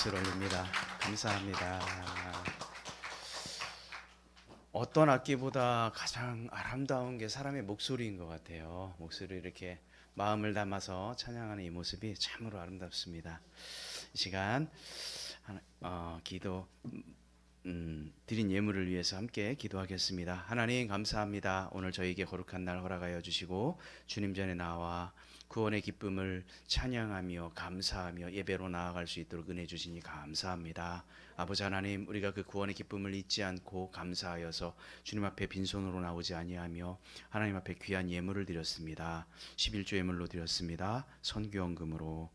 박수를 올립니다. 감사합니다. 어떤 악기보다 가장 아름다운 게 사람의 목소리인 것 같아요. 목소리 이렇게 마음을 담아서 찬양하는 이 모습이 참으로 아름답습니다. 이 시간 기도 드린 예물을 위해서 함께 기도하겠습니다. 하나님 감사합니다. 오늘 저에게 거룩한 날 허락하여 주시고 주님 전에 나와 구원의 기쁨을 찬양하며 감사하며 예배로 나아갈 수 있도록 은혜 주시니 감사합니다. 아버지 하나님, 우리가 그 구원의 기쁨을 잊지 않고 감사하여서 주님 앞에 빈손으로 나오지 아니하며 하나님 앞에 귀한 예물을 드렸습니다. 11조 예물로 드렸습니다. 선교헌금으로,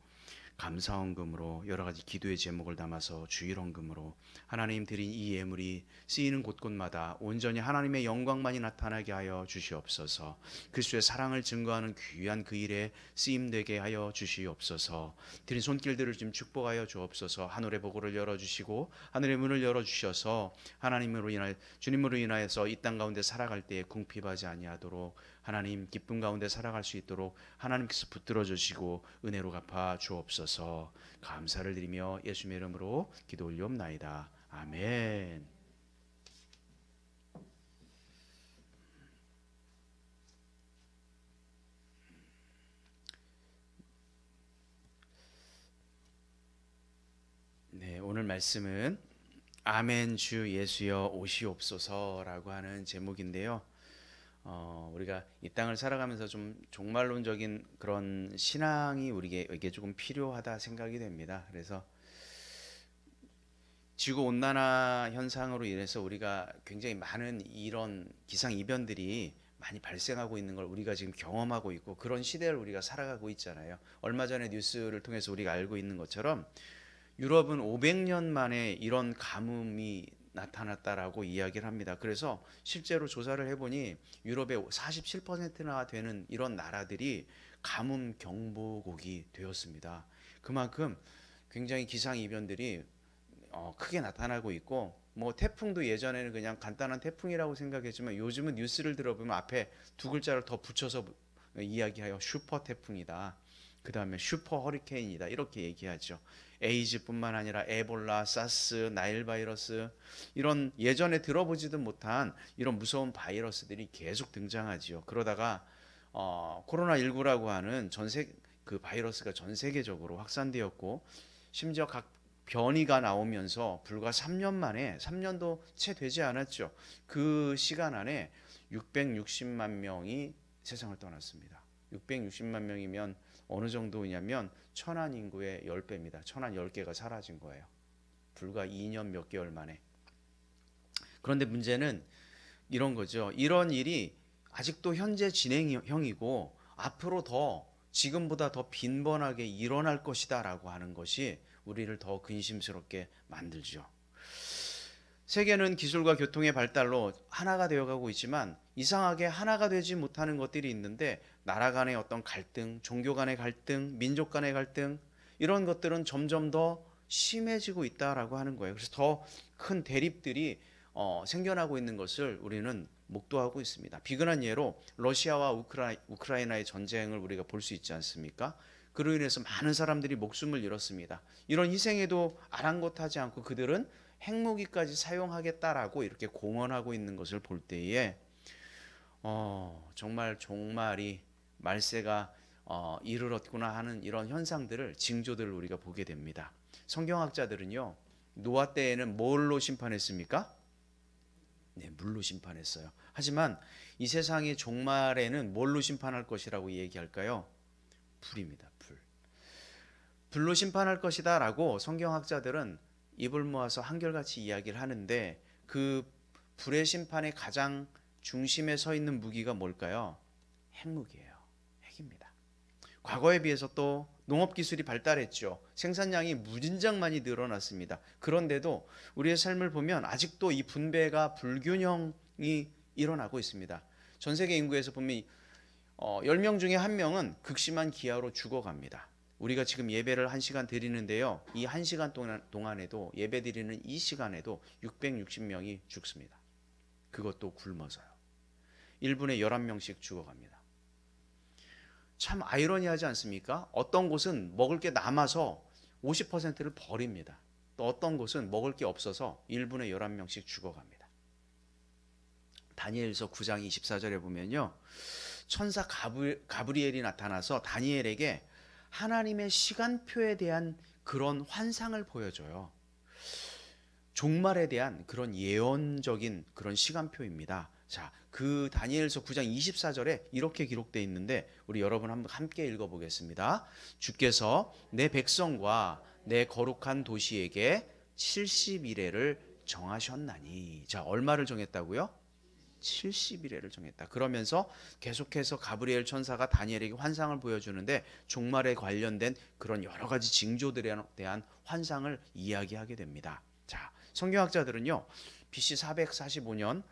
감사헌금으로, 여러 가지 기도의 제목을 담아서 주일헌금으로 하나님 드린 이 예물이 쓰이는 곳곳마다 온전히 하나님의 영광만이 나타나게 하여 주시옵소서. 그리스도의 사랑을 증거하는 귀한 그 일에 쓰임되게 하여 주시옵소서. 드린 손길들을 좀 축복하여 주옵소서. 하늘의 보고를 열어주시고 하늘의 문을 열어주셔서 하나님으로 인하여 주님으로 인하여서 이 땅 가운데 살아갈 때에 궁핍하지 아니하도록 하나님 기쁨 가운데 살아갈 수 있도록 하나님께서 붙들어 주시고 은혜로 갚아 주옵소서. 감사를 드리며 예수님의 이름으로 기도 올리옵나이다. 아멘. 네, 오늘 말씀은 아멘 주 예수여 오시옵소서라고 하는 제목인데요. 우리가 이 땅을 살아가면서 좀 종말론적인 그런 신앙이 우리에게 조금 필요하다 생각이 됩니다. 그래서 지구 온난화 현상으로 인해서 우리가 굉장히 많은 이런 기상 이변들이 많이 발생하고 있는 걸 우리가 지금 경험하고 있고 그런 시대를 우리가 살아가고 있잖아요. 얼마 전에 뉴스를 통해서 우리가 알고 있는 것처럼 유럽은 500년 만에 이런 가뭄이 나타났다라고 이야기를 합니다. 그래서 실제로 조사를 해보니 유럽의 47%나 되는 이런 나라들이 가뭄 경보국이 되었습니다. 그만큼 굉장히 기상 이변들이 크게 나타나고 있고, 뭐 태풍도 예전에는 그냥 간단한 태풍이라고 생각했지만 요즘은 뉴스를 들어보면 앞에 두 글자를 더 붙여서 이야기하여 슈퍼 태풍이다, 그 다음에 슈퍼 허리케인이다, 이렇게 얘기하죠. 에이즈뿐만 아니라 에볼라, 사스, 나일 바이러스, 이런 예전에 들어보지도 못한 이런 무서운 바이러스들이 계속 등장하지요. 그러다가 코로나19라고 하는 그 바이러스가 전 세계적으로 확산되었고, 심지어 각 변이가 나오면서 불과 3년 만에, 3년도 채 되지 않았죠. 그 시간 안에 660만 명이 세상을 떠났습니다. 660만 명이면 어느 정도냐면 천안 인구의 10배입니다. 천안 10개가 사라진 거예요. 불과 2년 몇 개월 만에. 그런데 문제는 이런 거죠. 이런 일이 아직도 현재 진행형이고 앞으로 더 지금보다 더 빈번하게 일어날 것이다 라고 하는 것이 우리를 더 근심스럽게 만들죠. 세계는 기술과 교통의 발달로 하나가 되어가고 있지만 이상하게 하나가 되지 못하는 것들이 있는데, 나라 간의 어떤 갈등, 종교 간의 갈등, 민족 간의 갈등, 이런 것들은 점점 더 심해지고 있다라고 하는 거예요. 그래서 더 큰 대립들이 생겨나고 있는 것을 우리는 목도하고 있습니다. 비근한 예로 러시아와 우크라이나의 전쟁을 우리가 볼 수 있지 않습니까? 그로 인해서 많은 사람들이 목숨을 잃었습니다. 이런 희생에도 아랑곳하지 않고 그들은 핵무기까지 사용하겠다라고 이렇게 공언하고 있는 것을 볼 때에 정말 종말이 말세가 이르렀구나 하는 이런 현상들을, 징조들을 우리가 보게 됩니다. 성경학자들은요, 노아 때에는 뭘로 심판했습니까? 네, 물로 심판했어요. 하지만 이 세상의 종말에는 뭘로 심판할 것이라고 얘기할까요? 불입니다. 불로 심판할 것이다 라고 성경학자들은 입을 모아서 한결같이 이야기를 하는데, 그 불의 심판의 가장 중심에 서 있는 무기가 뭘까요? 핵무기예요. 핵입니다. 과거에 비해서 또 농업기술이 발달했죠. 생산량이 무진장 많이 늘어났습니다. 그런데도 우리의 삶을 보면 아직도 이 분배가 불균형이 일어나고 있습니다. 전 세계 인구에서 보면 10명 중에 1명은 극심한 기아로 죽어갑니다. 우리가 지금 예배를 1시간 드리는데요, 이 1시간 동안에도, 예배 드리는 이 시간에도 660명이 죽습니다. 그것도 굶어서요. 1분에 11명씩 죽어갑니다. 참 아이러니하지 않습니까? 어떤 곳은 먹을 게 남아서 50%를 버립니다. 또 어떤 곳은 먹을 게 없어서 1분에 11명씩 죽어갑니다. 다니엘서 9장 24절에 보면요, 천사 가브리엘이 나타나서 다니엘에게 하나님의 시간표에 대한 그런 환상을 보여줘요. 종말에 대한 그런 예언적인 그런 시간표입니다. 자, 그 다니엘서 9장 24절에 이렇게 기록되어 있는데 우리 여러분 한번 함께 읽어보겠습니다. 주께서 내 백성과 내 거룩한 도시에게 70일회를 정하셨나니. 자, 얼마를 정했다고요? 70일회를 정했다. 그러면서 계속해서 가브리엘 천사가 다니엘에게 환상을 보여주는데 종말에 관련된 그런 여러 가지 징조들에 대한 환상을 이야기하게 됩니다. 자, 성경학자들은요, BC 445년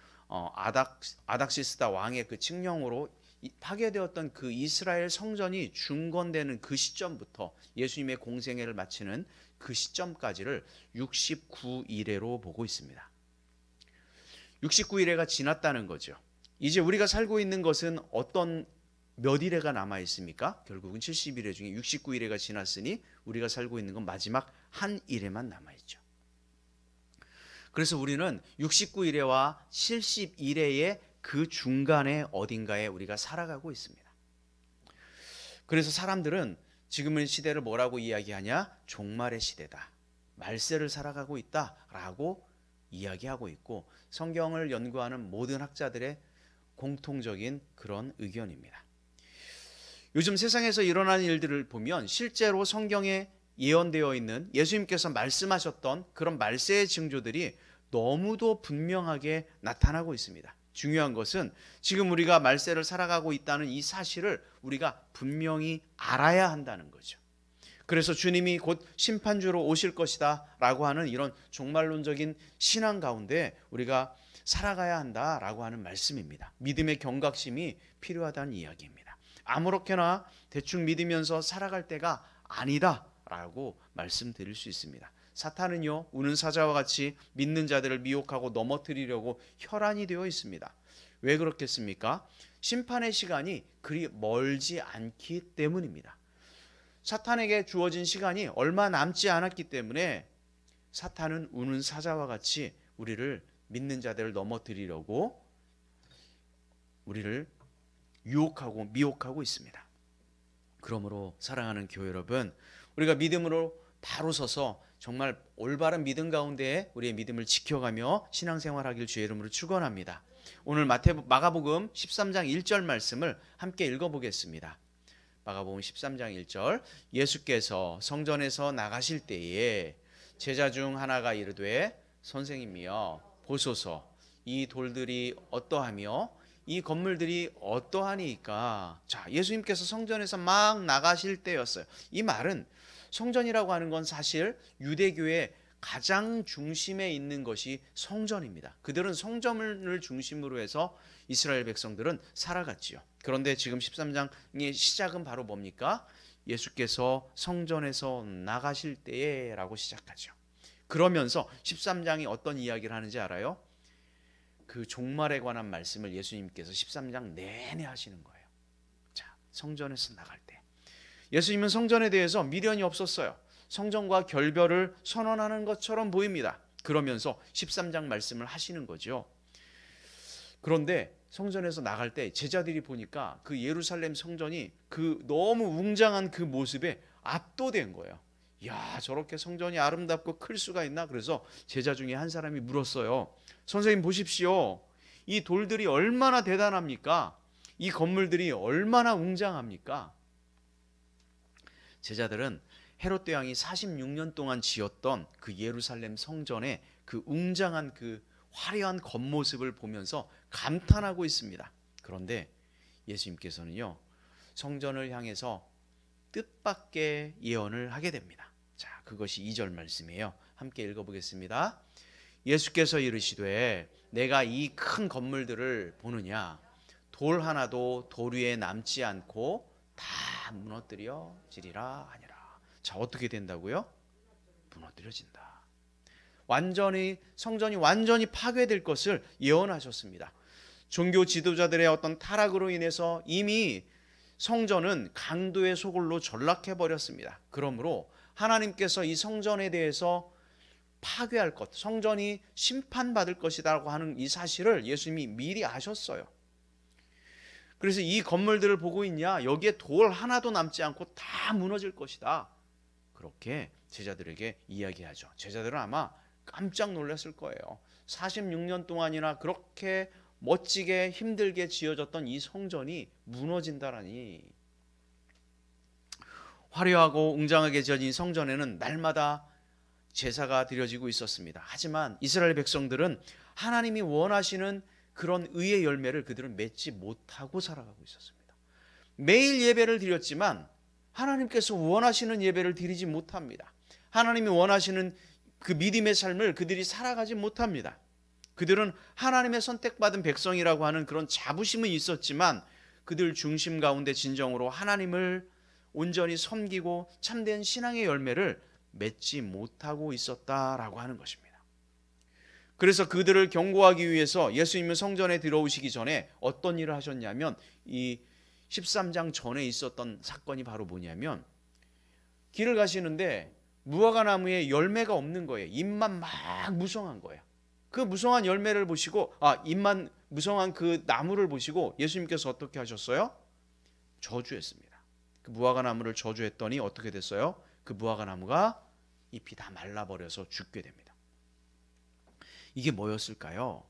아닥시스다 왕의 그 칙령으로 파괴되었던 그 이스라엘 성전이 중건되는 그 시점부터 예수님의 공생애를 마치는 그 시점까지를 69일회로 보고 있습니다. 69일회가 지났다는 거죠. 이제 우리가 살고 있는 것은 어떤 몇 일회가 남아 있습니까? 결국은 70일회 중에 69일회가 지났으니 우리가 살고 있는 건 마지막 한 일회만 남아 있죠. 그래서 우리는 69일회와 71회의 그 중간에 어딘가에 우리가 살아가고 있습니다. 그래서 사람들은 지금의 시대를 뭐라고 이야기하냐? 종말의 시대다, 말세를 살아가고 있다라고 이야기하고 있고, 성경을 연구하는 모든 학자들의 공통적인 그런 의견입니다. 요즘 세상에서 일어나는 일들을 보면 실제로 성경에 예언되어 있는 예수님께서 말씀하셨던 그런 말세의 징조들이 너무도 분명하게 나타나고 있습니다. 중요한 것은 지금 우리가 말세를 살아가고 있다는 이 사실을 우리가 분명히 알아야 한다는 거죠. 그래서 주님이 곧 심판주로 오실 것이다 라고 하는 이런 종말론적인 신앙 가운데 우리가 살아가야 한다라고 하는 말씀입니다. 믿음의 경각심이 필요하다는 이야기입니다. 아무렇게나 대충 믿으면서 살아갈 때가 아니다 라고 말씀드릴 수 있습니다. 사탄은요, 우는 사자와 같이 믿는 자들을 미혹하고 넘어뜨리려고 혈안이 되어 있습니다. 왜 그렇겠습니까? 심판의 시간이 그리 멀지 않기 때문입니다. 사탄에게 주어진 시간이 얼마 남지 않았기 때문에 사탄은 우는 사자와 같이 우리를, 믿는 자들을 넘어뜨리려고 우리를 유혹하고 미혹하고 있습니다. 그러므로 사랑하는 교회 여러분, 우리가 믿음으로 바로 서서 정말 올바른 믿음 가운데 우리의 믿음을 지켜가며 신앙생활하길 주의 이름으로 축원합니다. 오늘 마가복음 13장 1절 말씀을 함께 읽어보겠습니다. 마가복음 13장 1절, 예수께서 성전에서 나가실 때에 제자 중 하나가 이르되 선생님이여 보소서, 이 돌들이 어떠하며 이 건물들이 어떠하니까. 자, 예수님께서 성전에서 막 나가실 때였어요. 이 말은 성전이라고 하는 건 사실 유대교의 가장 중심에 있는 것이 성전입니다. 그들은 성전을 중심으로 해서 이스라엘 백성들은 살아갔지요. 그런데 지금 13장의 시작은 바로 뭡니까? 예수께서 성전에서 나가실 때에 라고 시작하죠. 그러면서 13장이 어떤 이야기를 하는지 알아요? 그 종말에 관한 말씀을 예수님께서 13장 내내 하시는 거예요. 자, 성전에서 나갈 때 예수님은 성전에 대해서 미련이 없었어요. 성전과 결별을 선언하는 것처럼 보입니다. 그러면서 13장 말씀을 하시는 거죠. 그런데 성전에서 나갈 때 제자들이 보니까 그 예루살렘 성전이 그 너무 웅장한 그 모습에 압도된 거예요. 야, 저렇게 성전이 아름답고 클 수가 있나? 그래서 제자 중에 한 사람이 물었어요. 선생님 보십시오. 이 돌들이 얼마나 대단합니까? 이 건물들이 얼마나 웅장합니까? 제자들은 헤롯 대왕이 46년 동안 지었던 그 예루살렘 성전의 그 웅장한 그 화려한 겉모습을 보면서 감탄하고 있습니다. 그런데 예수님께서는요, 성전을 향해서 뜻밖의 예언을 하게 됩니다. 자, 그것이 2절 말씀이에요. 함께 읽어보겠습니다. 예수께서 이르시되 내가 이 큰 건물들을 보느냐? 돌 하나도 돌 위에 남지 않고 다 무너뜨려지리라 하니라. 자, 어떻게 된다고요? 무너뜨려진다. 완전히 성전이 완전히 파괴될 것을 예언하셨습니다. 종교 지도자들의 어떤 타락으로 인해서 이미 성전은 강도의 소굴로 전락해 버렸습니다. 그러므로 하나님께서 이 성전에 대해서 파괴할 것, 성전이 심판받을 것이라고 하는 이 사실을 예수님이 미리 아셨어요. 그래서 이 건물들을 보고 있냐? 여기에 돌 하나도 남지 않고 다 무너질 것이다. 그렇게 제자들에게 이야기하죠. 제자들은 아마 깜짝 놀랐을 거예요. 46년 동안이나 그렇게 멋지게 힘들게 지어졌던 이 성전이 무너진다라니. 화려하고 웅장하게 지어진 성전에는 날마다 제사가 드려지고 있었습니다. 하지만 이스라엘 백성들은 하나님이 원하시는 그런 의의 열매를 그들은 맺지 못하고 살아가고 있었습니다. 매일 예배를 드렸지만 하나님께서 원하시는 예배를 드리지 못합니다. 하나님이 원하시는 그 믿음의 삶을 그들이 살아가지 못합니다. 그들은 하나님의 선택받은 백성이라고 하는 그런 자부심은 있었지만 그들 중심 가운데 진정으로 하나님을 온전히 섬기고 참된 신앙의 열매를 맺지 못하고 있었다라고 하는 것입니다. 그래서 그들을 경고하기 위해서 예수님은 성전에 들어오시기 전에 어떤 일을 하셨냐면 이 13장 전에 있었던 사건이 바로 뭐냐면 길을 가시는데 무화과 나무에 열매가 없는 거예요. 잎만 막 무성한 거예요. 그 무성한 열매를 보시고 잎만 무성한 그 나무를 보시고 예수님께서 어떻게 하셨어요? 저주했습니다. 그 무화과 나무를 저주했더니 어떻게 됐어요? 그 무화과 나무가 잎이 다 말라버려서 죽게 됩니다. 이게 뭐였을까요?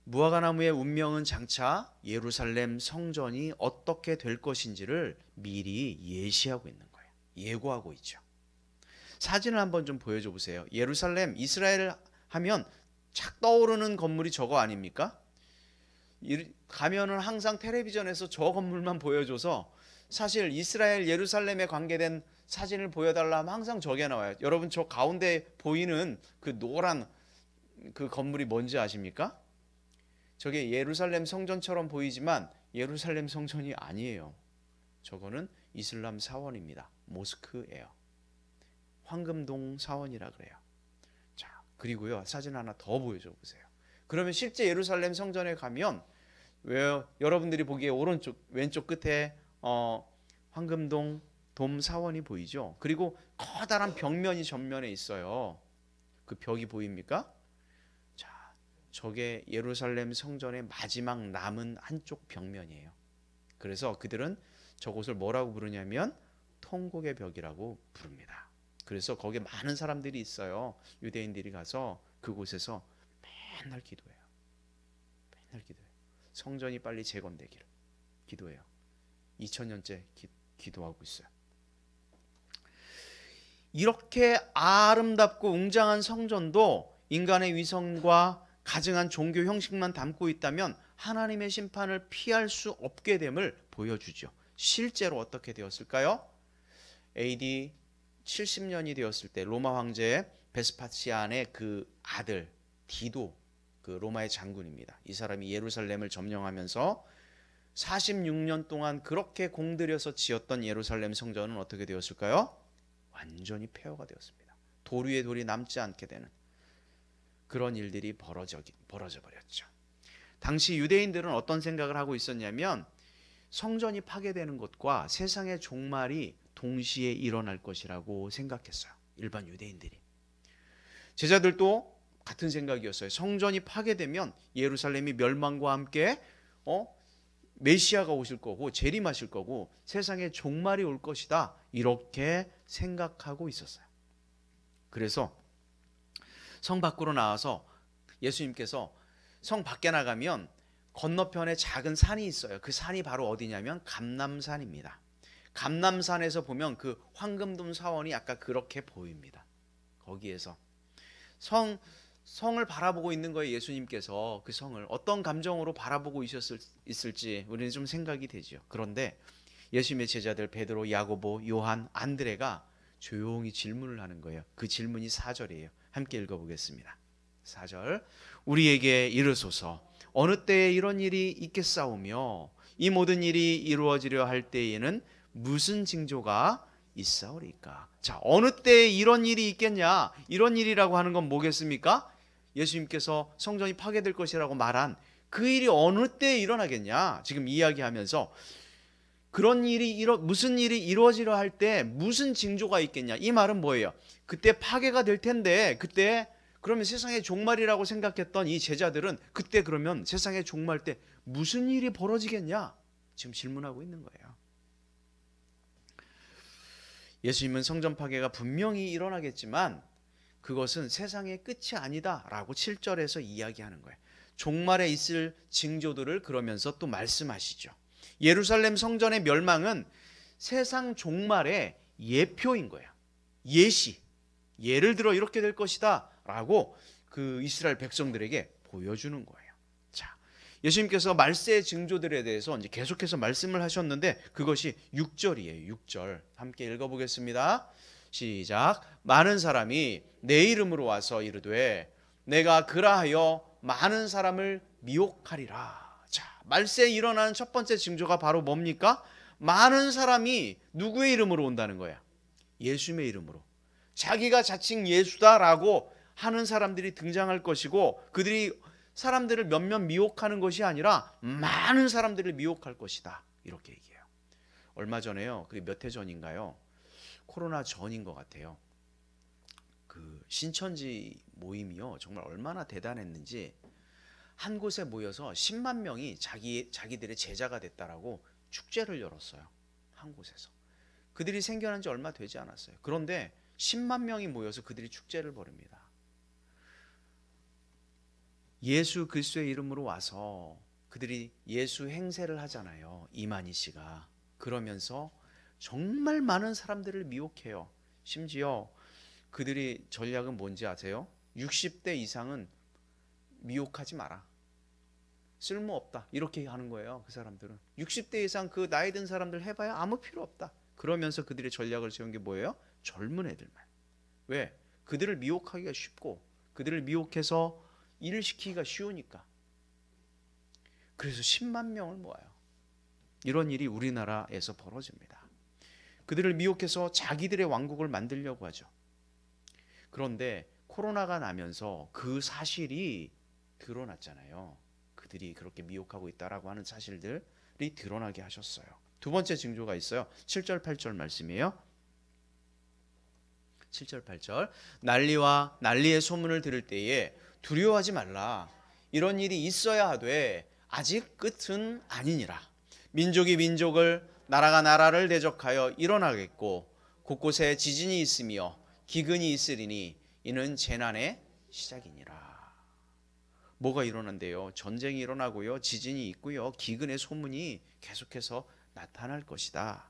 무화과 나무의 운명은 장차 예루살렘 성전이 어떻게 될 것인지를 미리 예시하고 있는 거예요. 예고하고 있죠. 사진을 한번 좀 보여줘 보세요. 예루살렘, 이스라엘 하면 착 떠오르는 건물이 저거 아닙니까? 가면은 항상 텔레비전에서 저 건물만 보여줘서 사실 이스라엘 예루살렘에 관계된 사진을 보여달라 하면 항상 저게 나와요. 여러분 저 가운데 보이는 그 노란 그 건물이 뭔지 아십니까? 저게 예루살렘 성전처럼 보이지만 예루살렘 성전이 아니에요. 저거는 이슬람 사원입니다. 모스크예요. 황금동 사원이라 그래요. 자, 그리고요 사진 하나 더 보여줘 보세요. 그러면 실제 예루살렘 성전에 가면 왜 여러분들이 보기에 오른쪽 왼쪽 끝에 황금동 돔 사원이 보이죠? 그리고 커다란 벽면이 전면에 있어요. 그 벽이 보입니까? 자, 저게 예루살렘 성전의 마지막 남은 한쪽 벽면이에요. 그래서 그들은 저곳을 뭐라고 부르냐면 통곡의 벽이라고 부릅니다. 그래서 거기에 많은 사람들이 있어요. 유대인들이 가서 그곳에서 맨날 기도해요. 맨날 기도해요. 성전이 빨리 재건되기를 기도해요. 2000년째 기도하고 있어요. 이렇게 아름답고 웅장한 성전도 인간의 위선과 가증한 종교 형식만 담고 있다면 하나님의 심판을 피할 수 없게 됨을 보여주죠. 실제로 어떻게 되었을까요? AD 70년이 되었을 때 로마 황제 베스파시안의 그 아들 디도, 그 로마의 장군입니다. 이 사람이 예루살렘을 점령하면서 46년 동안 그렇게 공들여서 지었던 예루살렘 성전은 어떻게 되었을까요? 완전히 폐허가 되었습니다. 돌 위에 돌이 남지 않게 되는 그런 일들이 벌어져 버렸죠. 당시 유대인들은 어떤 생각을 하고 있었냐면 성전이 파괴되는 것과 세상의 종말이 동시에 일어날 것이라고 생각했어요. 일반 유대인들이. 제자들도 같은 생각이었어요. 성전이 파괴되면 예루살렘이 멸망과 함께 메시아가 오실 거고 재림하실 거고 세상에 종말이 올 것이다. 이렇게 생각하고 있었어요. 그래서 성 밖으로 나와서 예수님께서 성 밖에 나가면 건너편에 작은 산이 있어요. 그 산이 바로 어디냐면 감람산입니다. 감람산에서 보면 그 황금돔 사원이 아까 그렇게 보입니다. 거기에서 성을 바라보고 있는 거예요. 예수님께서 그 성을 어떤 감정으로 바라보고 있을지 우리는 좀 생각이 되죠. 그런데 예수님의 제자들 베드로, 야고보, 요한, 안드레가 조용히 질문을 하는 거예요. 그 질문이 4절이에요. 함께 읽어보겠습니다. 4절. 우리에게 이르소서 어느 때에 이런 일이 있겠사오며 이 모든 일이 이루어지려 할 때에는 무슨 징조가 있사오리까? 자, 어느 때에 이런 일이 있겠냐? 이런 일이라고 하는 건 뭐겠습니까? 예수님께서 성전이 파괴될 것이라고 말한 그 일이 어느 때에 일어나겠냐? 지금 이야기하면서 그런 일이 무슨 일이 이루어지려 할 때 무슨 징조가 있겠냐? 이 말은 뭐예요? 그때 파괴가 될 텐데 그때 그러면 세상의 종말이라고 생각했던 이 제자들은 그때 그러면 세상의 종말 때 무슨 일이 벌어지겠냐? 지금 질문하고 있는 거예요. 예수님은 성전 파괴가 분명히 일어나겠지만 그것은 세상의 끝이 아니다라고 7절에서 이야기하는 거예요. 종말에 있을 징조들을 그러면서 또 말씀하시죠. 예루살렘 성전의 멸망은 세상 종말의 예표인 거예요. 예시. 예를 들어 이렇게 될 것이다 라고 그 이스라엘 백성들에게 보여주는 거예요. 자, 예수님께서 말세의 징조들에 대해서 이제 계속해서 말씀을 하셨는데 그것이 6절이에요. 6절 함께 읽어보겠습니다. 시작. 많은 사람이 내 이름으로 와서 이르되 내가 그라하여 많은 사람을 미혹하리라. 자, 말세에 일어나는 첫 번째 징조가 바로 뭡니까? 많은 사람이 누구의 이름으로 온다는 거야? 예수님의 이름으로. 자기가 자칭 예수다라고 하는 사람들이 등장할 것이고 그들이 사람들을 몇몇 미혹하는 것이 아니라 많은 사람들을 미혹할 것이다. 이렇게 얘기해요. 얼마 전에요. 그게 몇 해 전인가요? 코로나 전인 것 같아요. 그 신천지 모임이요. 정말 얼마나 대단했는지 한 곳에 모여서 10만 명이 자기들의 제자가 됐다라고 축제를 열었어요. 한 곳에서. 그들이 생겨난 지 얼마 되지 않았어요. 그런데 10만 명이 모여서 그들이 축제를 벌입니다. 예수 그리스도의 이름으로 와서 그들이 예수 행세를 하잖아요. 이만희 씨가. 그러면서 정말 많은 사람들을 미혹해요. 심지어 그들이 전략은 뭔지 아세요? 60대 이상은 미혹하지 마라. 쓸모없다. 이렇게 하는 거예요. 그 사람들은. 60대 이상 그 나이 든 사람들 해봐야 아무 필요 없다. 그러면서 그들의 전략을 세운 게 뭐예요? 젊은 애들만. 왜? 그들을 미혹하기가 쉽고 그들을 미혹해서 일을 시키기가 쉬우니까. 그래서 10만 명을 모아요. 이런 일이 우리나라에서 벌어집니다. 그들을 미혹해서 자기들의 왕국을 만들려고 하죠. 그런데 코로나가 나면서 그 사실이 드러났잖아요. 그들이 그렇게 미혹하고 있다라고 하는 사실들이 드러나게 하셨어요. 두 번째 징조가 있어요. 7절 8절 말씀이에요. 7절 8절 난리와 난리의 소문을 들을 때에 두려워하지 말라. 이런 일이 있어야 하되 아직 끝은 아니니라. 민족이 민족을 나라가 나라를 대적하여 일어나겠고 곳곳에 지진이 있으며 기근이 있으리니 이는 재난의 시작이니라. 뭐가 일어난대요? 전쟁이 일어나고요. 지진이 있고요. 기근의 소문이 계속해서 나타날 것이다.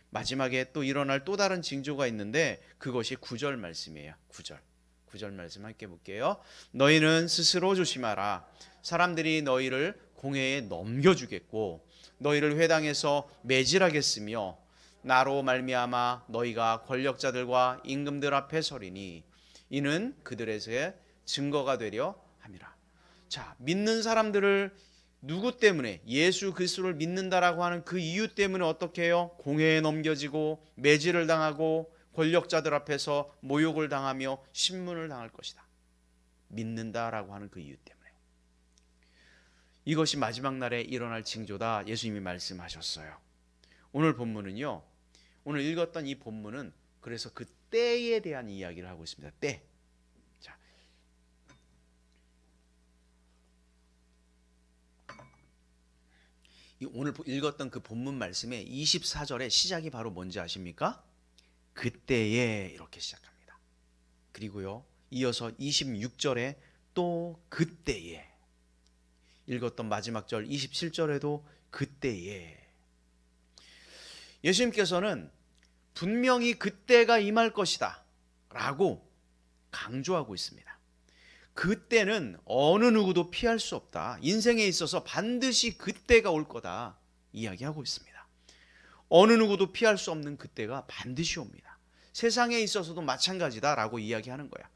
마지막에 또 일어날 또 다른 징조가 있는데 그것이 9절 말씀이에요. 9절 말씀 함께 볼게요. 너희는 스스로 조심하라. 사람들이 너희를 공회에 넘겨주겠고 너희를 회당에서 매질하겠으며 나로 말미암아 너희가 권력자들과 임금들 앞에 서리니 이는 그들에게 증거가 되려 함이라. 자, 믿는 사람들을 누구 때문에? 예수 그리스도를 믿는다라고 하는 그 이유 때문에 어떻게 해요? 공회에 넘겨지고 매질을 당하고 권력자들 앞에서 모욕을 당하며 신문을 당할 것이다. 믿는다라고 하는 그 이유 때문에. 이것이 마지막 날에 일어날 징조다. 예수님이 말씀하셨어요. 오늘 본문은요. 오늘 읽었던 이 본문은 그래서 그 때에 대한 이야기를 하고 있습니다. 때. 자, 오늘 읽었던 그 본문 말씀의 24절의 시작이 바로 뭔지 아십니까? 그때에 이렇게 시작합니다. 그리고요. 이어서 26절에 또 그때에 읽었던 마지막 절 27절에도 그때에 예수님께서는 분명히 그때가 임할 것이다 라고 강조하고 있습니다. 그때는 어느 누구도 피할 수 없다. 인생에 있어서 반드시 그때가 올 거다 이야기하고 있습니다. 어느 누구도 피할 수 없는 그때가 반드시 옵니다. 세상에 있어서도 마찬가지다라고 이야기하는 거야.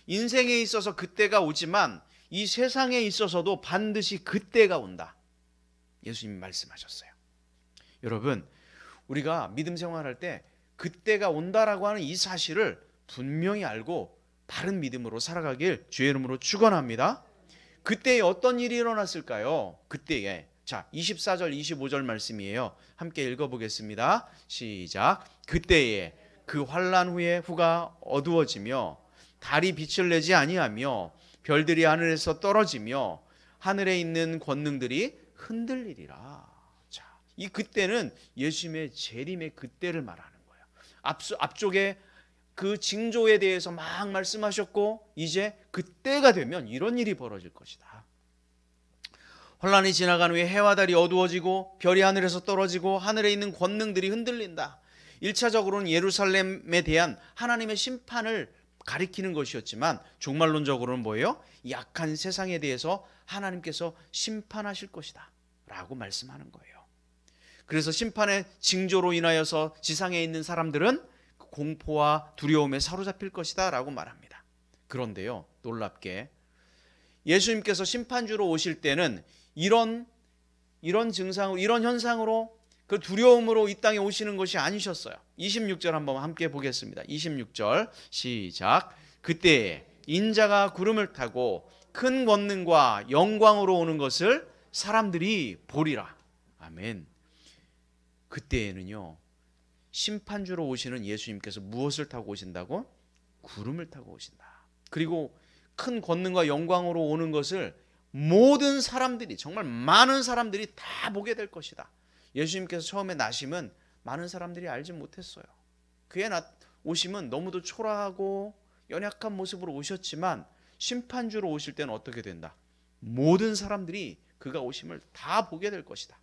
인생에 있어서 그때가 오지만 이 세상에 있어서도 반드시 그때가 온다. 예수님이 말씀하셨어요. 여러분, 우리가 믿음 생활할 때 그때가 온다라고 하는 이 사실을 분명히 알고 바른 믿음으로 살아가길 주의 이름으로 축원합니다. 그때에 어떤 일이 일어났을까요? 그때에 자, 24절 25절 말씀이에요. 함께 읽어보겠습니다. 시작. 그때에 그 환난 후에 후가 어두워지며 달이 빛을 내지 아니하며 별들이 하늘에서 떨어지며 하늘에 있는 권능들이 흔들리리라. 자, 이 그때는 예수님의 재림의 그때를 말하는 거예요. 앞쪽에 그 징조에 대해서 막 말씀하셨고 이제 그때가 되면 이런 일이 벌어질 것이다. 환란이 지나간 후에 해와 달이 어두워지고 별이 하늘에서 떨어지고 하늘에 있는 권능들이 흔들린다. 1차적으로는 예루살렘에 대한 하나님의 심판을 가리키는 것이었지만 종말론적으로는 뭐예요? 약한 세상에 대해서 하나님께서 심판하실 것이다 라고 말씀하는 거예요. 그래서 심판의 징조로 인하여서 지상에 있는 사람들은 공포와 두려움에 사로잡힐 것이다 라고 말합니다. 그런데요, 놀랍게 예수님께서 심판주로 오실 때는 이런 증상으로, 이런 현상으로, 그 두려움으로 이 땅에 오시는 것이 아니셨어요. 26절 한번 함께 보겠습니다. 26절 시작. 그때에 인자가 구름을 타고 큰 권능과 영광으로 오는 것을 사람들이 보리라. 아멘. 그때에는요, 심판주로 오시는 예수님께서 무엇을 타고 오신다고? 구름을 타고 오신다. 그리고 큰 권능과 영광으로 오는 것을 모든 사람들이, 정말 많은 사람들이 다 보게 될 것이다. 예수님께서 처음에 나심은 많은 사람들이 알지 못했어요. 그의 오심은 너무도 초라하고 연약한 모습으로 오셨지만 심판주로 오실 때는 어떻게 된다? 모든 사람들이 그가 오심을 다 보게 될 것이다.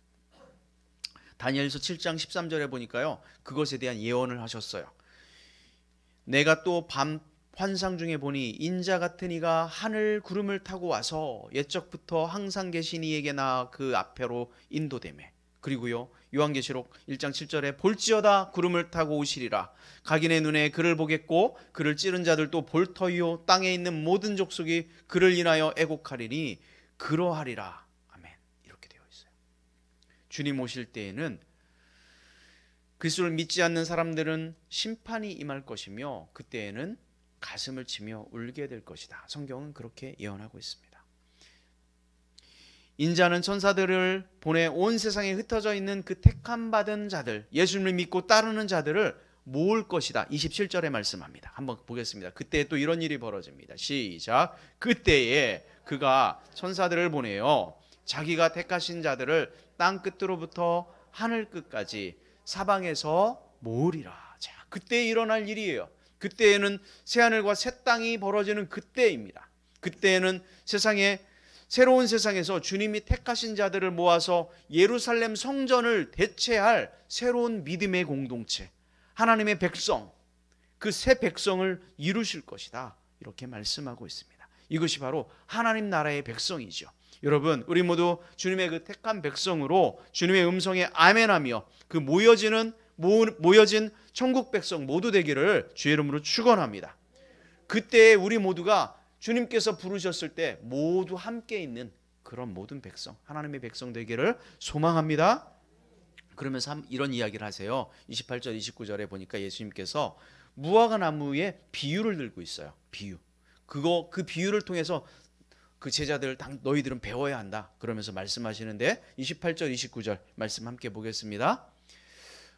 다니엘서 7장 13절에 보니까요, 그것에 대한 예언을 하셨어요. 내가 또 밤 환상 중에 보니 인자 같은 이가 하늘 구름을 타고 와서 옛적부터 항상 계신 이에게 나 그 앞에로 인도되매. 그리고요, 요한계시록 1장 7절에 볼지어다 구름을 타고 오시리라. 각인의 눈에 그를 보겠고 그를 찌른 자들도 볼 터이요 땅에 있는 모든 족속이 그를 인하여 애곡하리니 그러하리라. 아멘. 이렇게 되어 있어요. 주님 오실 때에는 그리스도를 믿지 않는 사람들은 심판이 임할 것이며 그때에는 가슴을 치며 울게 될 것이다. 성경은 그렇게 예언하고 있습니다. 인자는 천사들을 보내 온 세상에 흩어져 있는 그 택함 받은 자들, 예수님을 믿고 따르는 자들을 모을 것이다. 27절에 말씀합니다. 한번 보겠습니다. 그때 또 이런 일이 벌어집니다. 시작. 그때에 그가 천사들을 보내요 자기가 택하신 자들을 땅 끝으로부터 하늘 끝까지 사방에서 모으리라. 자, 그때 일어날 일이에요. 그때에는 새하늘과 새 땅이 벌어지는 그때입니다. 그때에는 새로운 세상에서 주님이 택하신 자들을 모아서 예루살렘 성전을 대체할 새로운 믿음의 공동체, 하나님의 백성, 그 새 백성을 이루실 것이다. 이렇게 말씀하고 있습니다. 이것이 바로 하나님 나라의 백성이죠. 여러분, 우리 모두 주님의 그 택한 백성으로 주님의 음성에 아멘하며 그 모여진 천국 백성 모두 되기를 주의 이름으로 축원합니다. 그때 우리 모두가 주님께서 부르셨을 때 모두 함께 있는 그런 모든 백성, 하나님의 백성 되기를 소망합니다. 그러면서 이런 이야기를 하세요. 28절 29절에 보니까 예수님께서 무화과 나무의 비유를 들고 있어요. 비유. 그 비유를 통해서 그 제자들 너희들은 배워야 한다. 그러면서 말씀하시는데 28절 29절 말씀 함께 보겠습니다.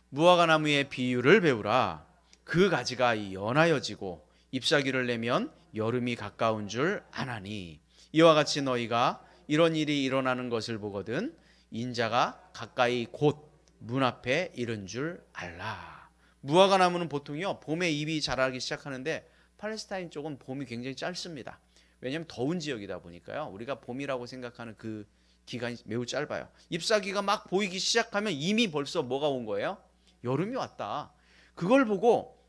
무화과 나무의 비유를 배우라. 그 가지가 연하여지고 잎사귀를 내면 여름이 가까운 줄 아나니 이와 같이 너희가 이런 일이 일어나는 것을 보거든 인자가 가까이 곧 문 앞에 이른 줄 알라. 무화과 나무는 보통요 봄에 잎이 자라기 시작하는데 팔레스타인 쪽은 봄이 굉장히 짧습니다. 왜냐하면 더운 지역이다 보니까요. 우리가 봄이라고 생각하는 그 기간이 매우 짧아요. 잎사귀가 막 보이기 시작하면 이미 벌써 뭐가 온 거예요? 여름이 왔다. 그걸 보고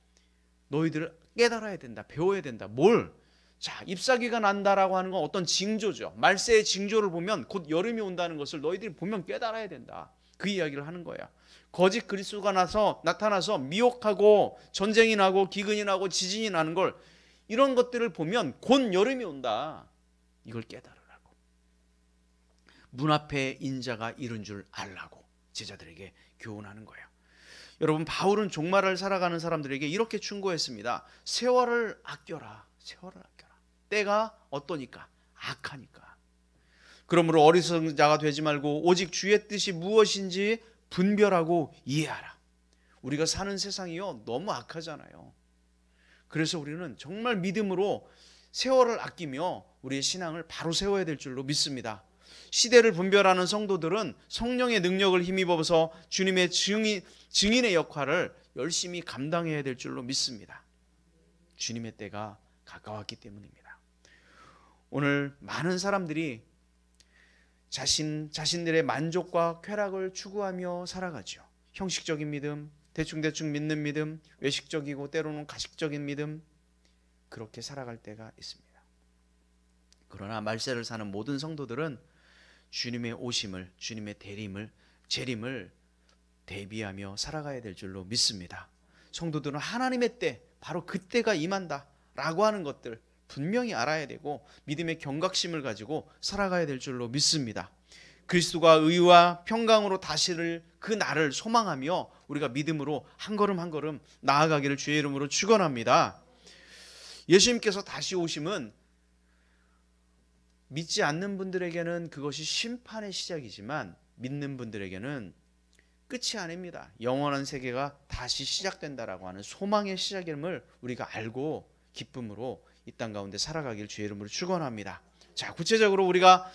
너희들 깨달아야 된다. 배워야 된다. 뭘? 자, 잎사귀가 난다라고 하는 건 어떤 징조죠. 말세의 징조를 보면 곧 여름이 온다는 것을 너희들이 보면 깨달아야 된다. 그 이야기를 하는 거예요. 거짓 그리스도가 나타나서 미혹하고 전쟁이 나고 기근이 나고 지진이 나는 걸 이런 것들을 보면 곧 여름이 온다. 이걸 깨달으라고. 문 앞에 인자가 이른 줄 알라고 제자들에게 교훈하는 거예요. 여러분, 바울은 종말을 살아가는 사람들에게 이렇게 충고했습니다. 세월을 아껴라. 세월을 아껴라. 때가 어떠니까? 악하니까. 그러므로 어리석은 자가 되지 말고 오직 주의 뜻이 무엇인지 분별하고 이해하라. 우리가 사는 세상이요 너무 악하잖아요. 그래서 우리는 정말 믿음으로 세월을 아끼며 우리의 신앙을 바로 세워야 될 줄로 믿습니다. 시대를 분별하는 성도들은 성령의 능력을 힘입어서 주님의 증인의 역할을 열심히 감당해야 될 줄로 믿습니다. 주님의 때가 가까웠기 때문입니다. 오늘 많은 사람들이 자신들의 만족과 쾌락을 추구하며 살아가죠. 형식적인 믿음, 대충대충 믿는 믿음, 외식적이고 때로는 가식적인 믿음, 그렇게 살아갈 때가 있습니다. 그러나 말세를 사는 모든 성도들은 주님의 오심을, 주님의 재림을 대비하며 살아가야 될 줄로 믿습니다. 성도들은 하나님의 때, 바로 그때가 임한다 라고 하는 것들 분명히 알아야 되고 믿음의 경각심을 가지고 살아가야 될 줄로 믿습니다. 그리스도가 의와 평강으로 다시를 그 날을 소망하며 우리가 믿음으로 한 걸음 한 걸음 나아가기를 주의 이름으로 축원합니다. 예수님께서 다시 오심은 믿지 않는 분들에게는 그것이 심판의 시작이지만 믿는 분들에게는 끝이 아닙니다. 영원한 세계가 다시 시작된다라고 하는 소망의 시작임을 우리가 알고 기쁨으로 이 땅 가운데 살아가길 주의 이름으로 축원합니다. 자, 구체적으로 우리가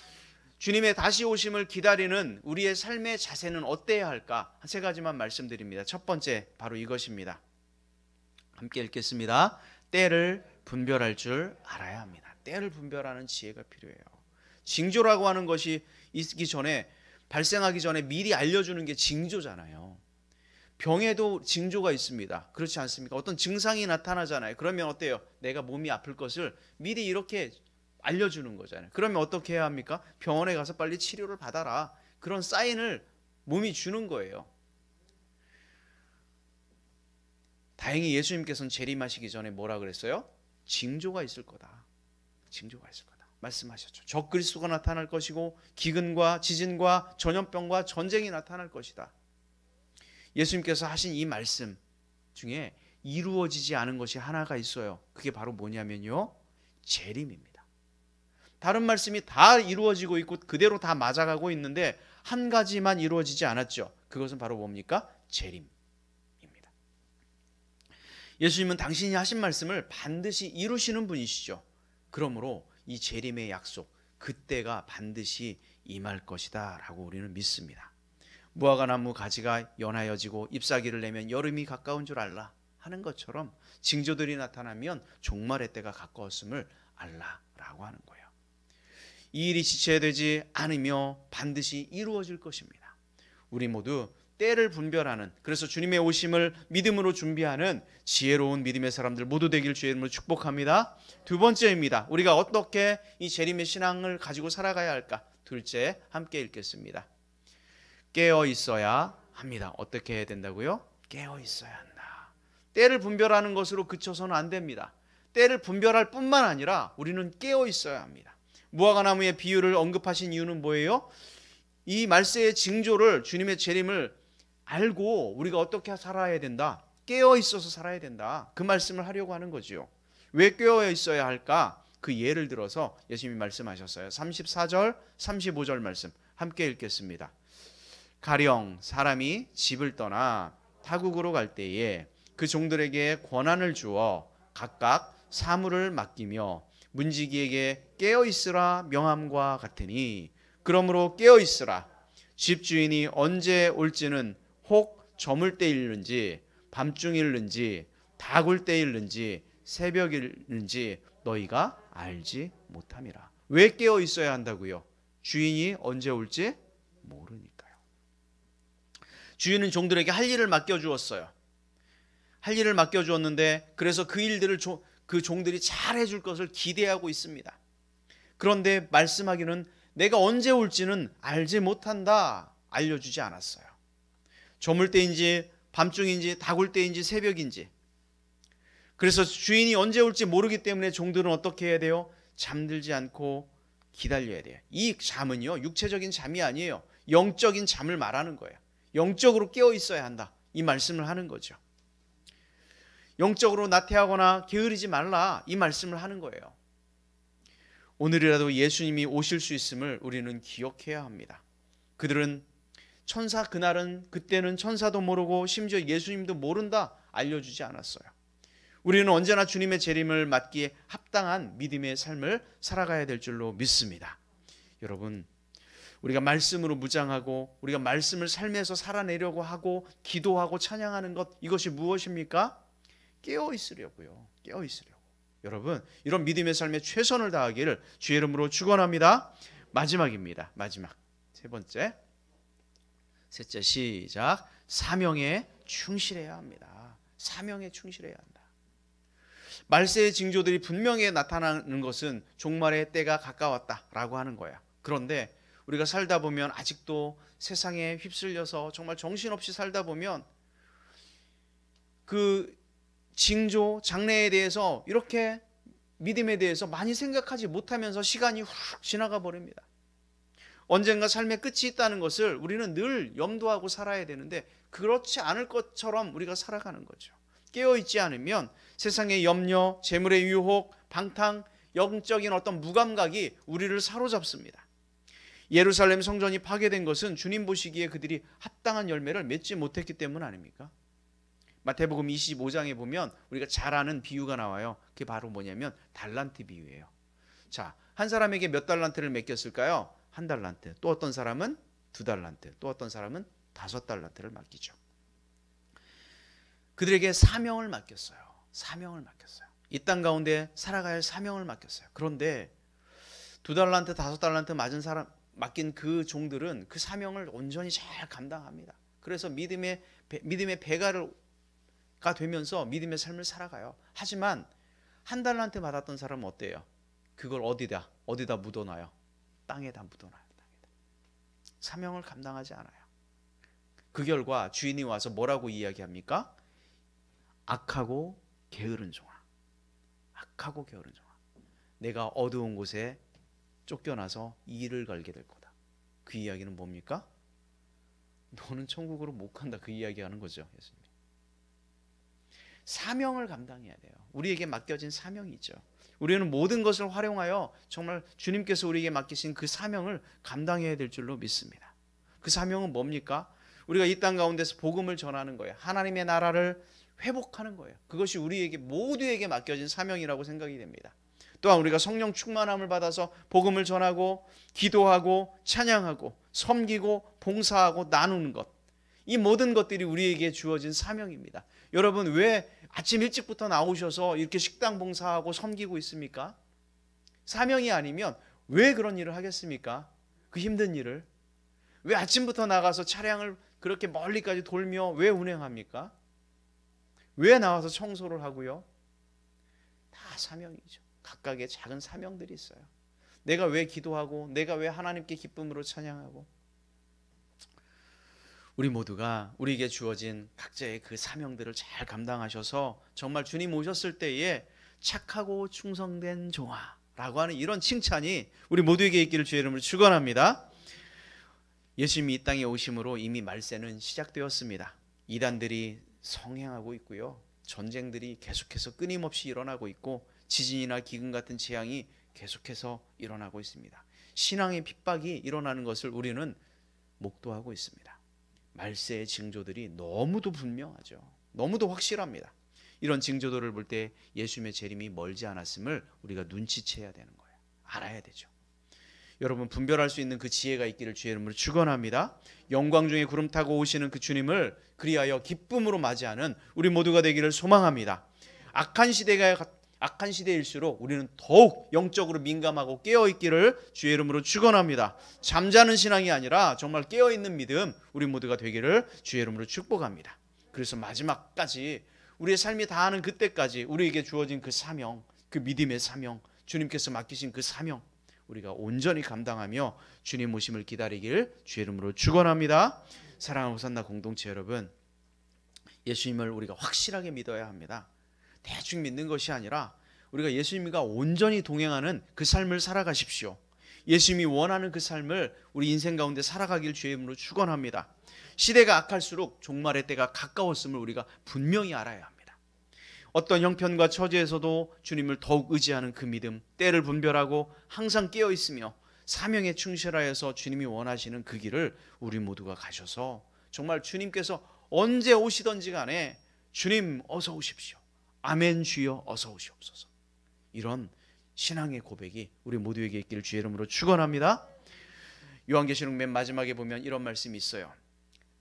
주님의 다시 오심을 기다리는 우리의 삶의 자세는 어때야 할까? 세 가지만 말씀드립니다. 첫 번째 바로 이것입니다. 함께 읽겠습니다. 때를 분별할 줄 알아야 합니다. 때를 분별하는 지혜가 필요해요. 징조라고 하는 것이 있기 전에, 발생하기 전에 미리 알려주는 게 징조잖아요. 병에도 징조가 있습니다. 그렇지 않습니까? 어떤 증상이 나타나잖아요. 그러면 어때요? 내가 몸이 아플 것을 미리 이렇게 알려주는 거잖아요. 그러면 어떻게 해야 합니까? 병원에 가서 빨리 치료를 받아라. 그런 사인을 몸이 주는 거예요. 다행히 예수님께서는 재림하시기 전에 뭐라 그랬어요? 징조가 있을 거다. 징조가 있을 거다. 말씀하셨죠. 적그리스도가 나타날 것이고 기근과 지진과 전염병과 전쟁이 나타날 것이다. 예수님께서 하신 이 말씀 중에 이루어지지 않은 것이 하나가 있어요. 그게 바로 뭐냐면요, 재림입니다. 다른 말씀이 다 이루어지고 있고 그대로 다 맞아가고 있는데 한 가지만 이루어지지 않았죠. 그것은 바로 뭡니까? 재림입니다. 예수님은 당신이 하신 말씀을 반드시 이루시는 분이시죠. 그러므로 이 재림의 약속, 그때가 반드시 임할 것이다 라고 우리는 믿습니다. 무화과나무 가지가 연하여지고 잎사귀를 내면 여름이 가까운 줄 알라 하는 것처럼 징조들이 나타나면 종말의 때가 가까웠음을 알라라고 하는 거예요. 이 일이 지체되지 않으며 반드시 이루어질 것입니다. 우리 모두 때를 분별하는, 그래서 주님의 오심을 믿음으로 준비하는 지혜로운 믿음의 사람들 모두 되길 주의 이름으로 축복합니다. 두 번째입니다. 우리가 어떻게 이 재림의 신앙을 가지고 살아가야 할까? 둘째, 함께 읽겠습니다. 깨어 있어야 합니다. 어떻게 해야 된다고요? 깨어 있어야 한다. 때를 분별하는 것으로 그쳐서는 안 됩니다. 때를 분별할 뿐만 아니라 우리는 깨어 있어야 합니다. 무화과나무의 비유를 언급하신 이유는 뭐예요? 이 말세의 징조를, 주님의 재림을 알고 우리가 어떻게 살아야 된다? 깨어 있어서 살아야 된다. 그 말씀을 하려고 하는 거지요. 왜 깨어 있어야 할까? 그 예를 들어서 예수님이 말씀하셨어요. 34절, 35절 말씀 함께 읽겠습니다. 가령 사람이 집을 떠나 타국으로 갈 때에 그 종들에게 권한을 주어 각각 사물을 맡기며 문지기에게 깨어 있으라 명함과 같으니, 그러므로 깨어 있으라. 집주인이 언제 올지는 혹 저물 때일는지 밤중일는지 다굴 때일는지 새벽일는지 너희가 알지 못함이라. 왜 깨어 있어야 한다고요? 주인이 언제 올지 모르니까요. 주인은 종들에게 할 일을 맡겨주었어요. 할 일을 맡겨주었는데 그래서 그 일들을 그 종들이 잘 해줄 것을 기대하고 있습니다. 그런데 말씀하기는 내가 언제 올지는 알지 못한다, 알려주지 않았어요. 저물 때인지 밤중인지 다굴 때인지 새벽인지. 그래서 주인이 언제 올지 모르기 때문에 종들은 어떻게 해야 돼요? 잠들지 않고 기다려야 돼요. 이 잠은요, 육체적인 잠이 아니에요. 영적인 잠을 말하는 거예요. 영적으로 깨어 있어야 한다, 이 말씀을 하는 거죠. 영적으로 나태하거나 게으르지 말라, 이 말씀을 하는 거예요. 오늘이라도 예수님이 오실 수 있음을 우리는 기억해야 합니다. 그들은 그때는 천사도 모르고 심지어 예수님도 모른다 알려주지 않았어요. 우리는 언제나 주님의 재림을 맞기에 합당한 믿음의 삶을 살아가야 될 줄로 믿습니다. 여러분, 우리가 말씀으로 무장하고 우리가 말씀을 삶에서 살아내려고 하고 기도하고 찬양하는 것, 이것이 무엇입니까? 깨어 있으려고요. 깨어 있으려고. 여러분, 이런 믿음의 삶에 최선을 다하기를 주의 이름으로 축원합니다. 마지막입니다. 마지막. 셋째 시작. 사명에 충실해야 합니다. 사명에 충실해야 한다. 말세의 징조들이 분명히 나타나는 것은 종말의 때가 가까웠다라고 하는 거야. 그런데 우리가 살다 보면 아직도 세상에 휩쓸려서 정말 정신없이 살다 보면 그 징조, 장래에 대해서 이렇게 믿음에 대해서 많이 생각하지 못하면서 시간이 훅 지나가 버립니다. 언젠가 삶의 끝이 있다는 것을 우리는 늘 염두하고 살아야 되는데 그렇지 않을 것처럼 우리가 살아가는 거죠. 깨어있지 않으면 세상의 염려, 재물의 유혹, 방탕, 영적인 어떤 무감각이 우리를 사로잡습니다. 예루살렘 성전이 파괴된 것은 주님 보시기에 그들이 합당한 열매를 맺지 못했기 때문 아닙니까? 마태복음 25장에 보면 우리가 잘 아는 비유가 나와요. 그게 바로 뭐냐면 달란트 비유예요. 자, 한 사람에게 몇 달란트를 맡겼을까요? 1달란트. 또 어떤 사람은 2달란트. 또 어떤 사람은 5달란트를 맡기죠. 그들에게 사명을 맡겼어요. 사명을 맡겼어요. 이 땅 가운데 살아갈 사명을 맡겼어요. 그런데 2달란트, 5달란트 맡긴 그 종들은 그 사명을 온전히 잘 감당합니다. 그래서 믿음의 배가가 되면서 믿음의 삶을 살아가요. 하지만 1달란트 받았던 사람은 어때요? 그걸 어디다 묻어놔요? 땅에다 묻어놔요. 땅에다. 사명을 감당하지 않아요. 그 결과 주인이 와서 뭐라고 이야기합니까? 악하고 게으른 종아. 악하고 게으른 종아. 내가 어두운 곳에 쫓겨나서 이를 갈게 될 거다. 그 이야기는 뭡니까? 너는 천국으로 못 간다. 그 이야기하는 거죠. 예수님. 사명을 감당해야 돼요. 우리에게 맡겨진 사명이 있죠. 우리는 모든 것을 활용하여 정말 주님께서 우리에게 맡기신 그 사명을 감당해야 될 줄로 믿습니다. 그 사명은 뭡니까? 우리가 이 땅 가운데서 복음을 전하는 거예요. 하나님의 나라를 회복하는 거예요. 그것이 우리에게 모두에게 맡겨진 사명이라고 생각이 됩니다. 또한 우리가 성령 충만함을 받아서 복음을 전하고 기도하고 찬양하고 섬기고 봉사하고 나누는 것, 이 모든 것들이 우리에게 주어진 사명입니다. 여러분, 왜 아침 일찍부터 나오셔서 이렇게 식당 봉사하고 섬기고 있습니까? 사명이 아니면 왜 그런 일을 하겠습니까? 그 힘든 일을. 왜 아침부터 나가서 차량을 그렇게 멀리까지 돌며 왜 운행합니까? 왜 나와서 청소를 하고요? 다 사명이죠. 각각의 작은 사명들이 있어요. 내가 왜 기도하고, 내가 왜 하나님께 기쁨으로 찬양하고. 우리 모두가 우리에게 주어진 각자의 그 사명들을 잘 감당하셔서 정말 주님 오셨을 때에 착하고 충성된 종아라고 하는 이런 칭찬이 우리 모두에게 있기를 주의 이름으로 축원합니다. 예수님이 이 땅에 오심으로 이미 말세는 시작되었습니다. 이단들이 성행하고 있고요. 전쟁들이 계속해서 끊임없이 일어나고 있고 지진이나 기근 같은 재앙이 계속해서 일어나고 있습니다. 신앙의 핍박이 일어나는 것을 우리는 목도하고 있습니다. 말세의 징조들이 너무도 분명하죠. 너무도 확실합니다. 이런 징조들을 볼 때 예수님의 재림이 멀지 않았음을 우리가 눈치채야 되는 거예요. 알아야 되죠. 여러분, 분별할 수 있는 그 지혜가 있기를 주의 이름으로 축원합니다. 영광 중에 구름 타고 오시는 그 주님을 그리하여 기쁨으로 맞이하는 우리 모두가 되기를 소망합니다. 악한 시대일수록 우리는 더욱 영적으로 민감하고 깨어있기를 주의 이름으로 축원합니다. 잠자는 신앙이 아니라 정말 깨어있는 믿음 우리 모두가 되기를 주의 이름으로 축복합니다. 그래서 마지막까지 우리의 삶이 다하는 그때까지 우리에게 주어진 그 사명, 그 믿음의 사명, 주님께서 맡기신 그 사명 우리가 온전히 감당하며 주님 오심을 기다리길 주의 이름으로 축원합니다. 사랑하는 호산나 공동체 여러분, 예수님을 우리가 확실하게 믿어야 합니다. 대충 믿는 것이 아니라 우리가 예수님과 온전히 동행하는 그 삶을 살아가십시오. 예수님이 원하는 그 삶을 우리 인생 가운데 살아가길 주의 이름으로 축원합니다. 시대가 악할수록 종말의 때가 가까웠음을 우리가 분명히 알아야 합니다. 어떤 형편과 처지에서도 주님을 더욱 의지하는 그 믿음, 때를 분별하고 항상 깨어 있으며 사명에 충실하여서 주님이 원하시는 그 길을 우리 모두가 가셔서 정말 주님께서 언제 오시던지 간에 주님 어서 오십시오, 아멘 주여 어서 오시옵소서, 이런 신앙의 고백이 우리 모두에게 있기를 주의 이름으로 축원합니다. 요한계시록 맨 마지막에 보면 이런 말씀이 있어요.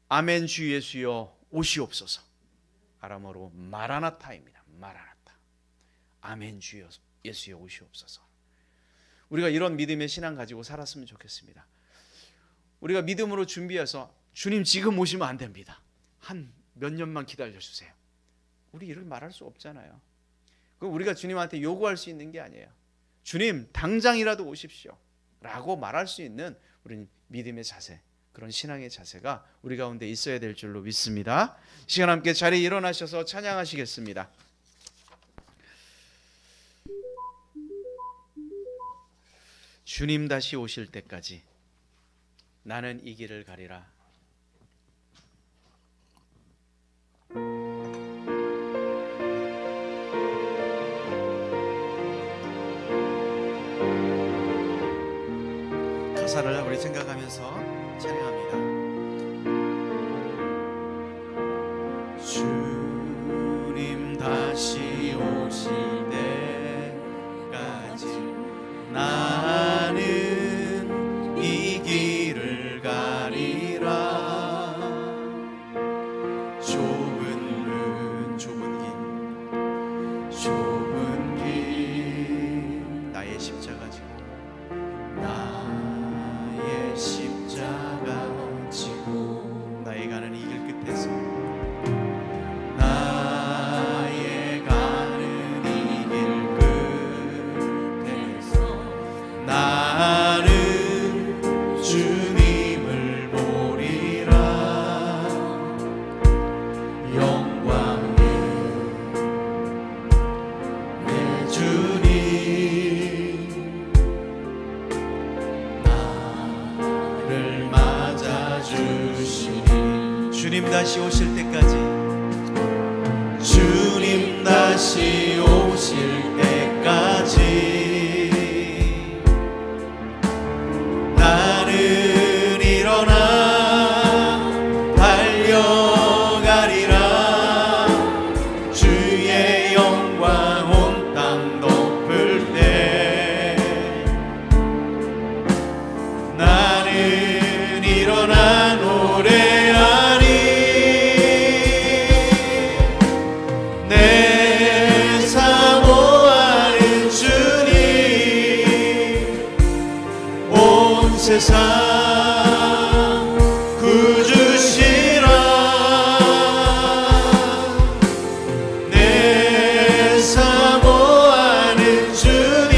아멘 주 예수여 오시옵소서. 아람어로 마라나타입니다. 마라나타. 아멘 주 예수여 오시옵소서. 우리가 이런 믿음의 신앙 가지고 살았으면 좋겠습니다. 우리가 믿음으로 준비해서 주님 지금 오시면 안 됩니다, 한 몇 년만 기다려주세요, 우리 이렇게 말할 수 없잖아요. 그럼 우리가 주님한테 요구할 수 있는 게 아니에요. 주님 당장이라도 오십시오 라고 말할 수 있는 우리는 믿음의 자세, 그런 신앙의 자세가 우리 가운데 있어야 될 줄로 믿습니다. 시간 함께 자리에 일어나셔서 찬양하시겠습니다. 주님 다시 오실 때까지 나는 이 길을 가리라. 가사를 우리 생각하면서 찬양합니다. 주님 다시 오실 때까지 나는 이 길을 가리라. 좁은 길 나의 십자가 지고 나의 십자가 지고 나의 가는 이 길 끝에서 나의 가는 이 길 끝에서 나는 주님을 보리라. 영광의 내 주님 나를 맞아주시니. 주님 다시 오실 때까지 주님 다시 오실 때까지 나는 일어나 달려가리라. 주의 영광 온 땅 덮을 때 나는 일어나 노래하리. 내 사모하는 주님 온 세상 구주시라. 내 사모하는 주님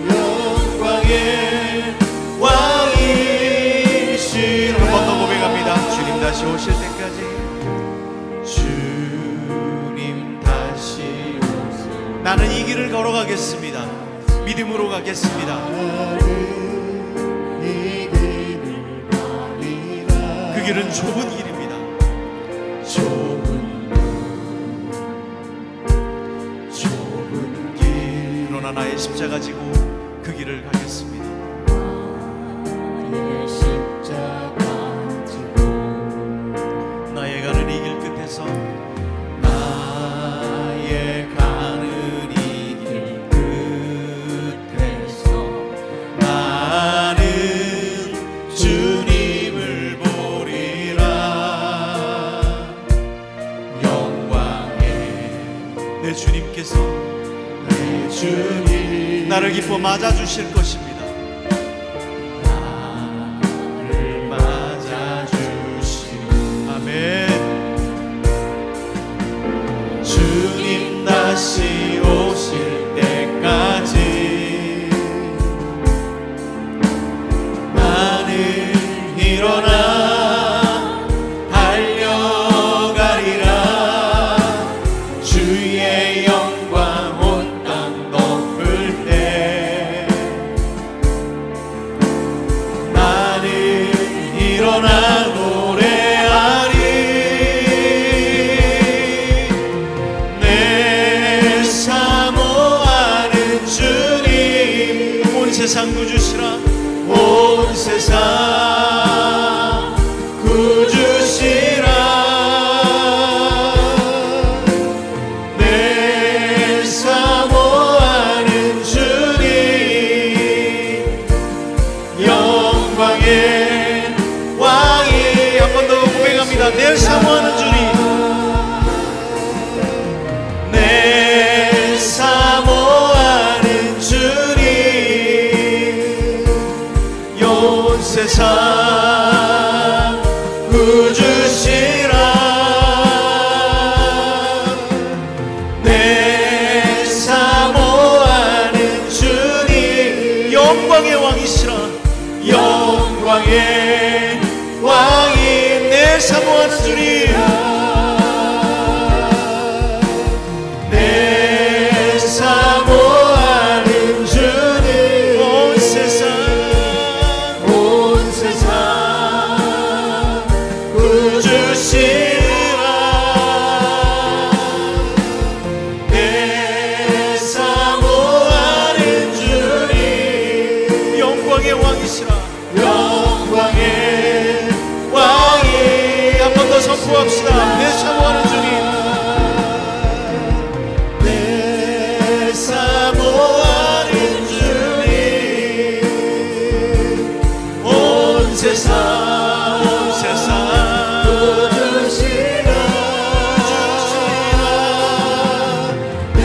영광의 왕이시라. 한 번 더 고백합니다. 주님 다시 오실 때까지 주님 다시 오실 나는 이 길을 걸어가겠습니다. 믿음으로 가겠습니다. 그 길은 좁은 길입니다. 좁은 길. 그러나 나의 십자가 지고 그 길을 가겠습니다. 나의 가는 이 길 끝에서 나의 가는 이 길 끝에서 나는 주님을 보리라. 영광의 내 주님께서 내 주님 나를 기뻐 맞아주실 것입니다. 나를 맞아주시니. 아멘. 주님 다시 오실 때까지 나는 일어나 달려가리라. 주의 영광 온 땅 덮을 때 나는 일어나 노래하리. 왕이시라. 온 세상 구주시라. 내 사모하는 주님 영광의 왕이. 한 번 더 고백합니다. 내 사모하는 주님. 내 사모하는 주님 온 세상 구주시라. 내 사모하는 주님 영광의 왕이시라. 영광의 왕이. 내 사모하는 주님. 내 사모하는 주님 온 세상 구주시라. 내 사모하는 주님 영광의 왕이시라. 영광의 왕이. 한 번 더 선포합시다. 내 사모하는 주님. 내 사모하는 주님 온 세상 구주시라. 내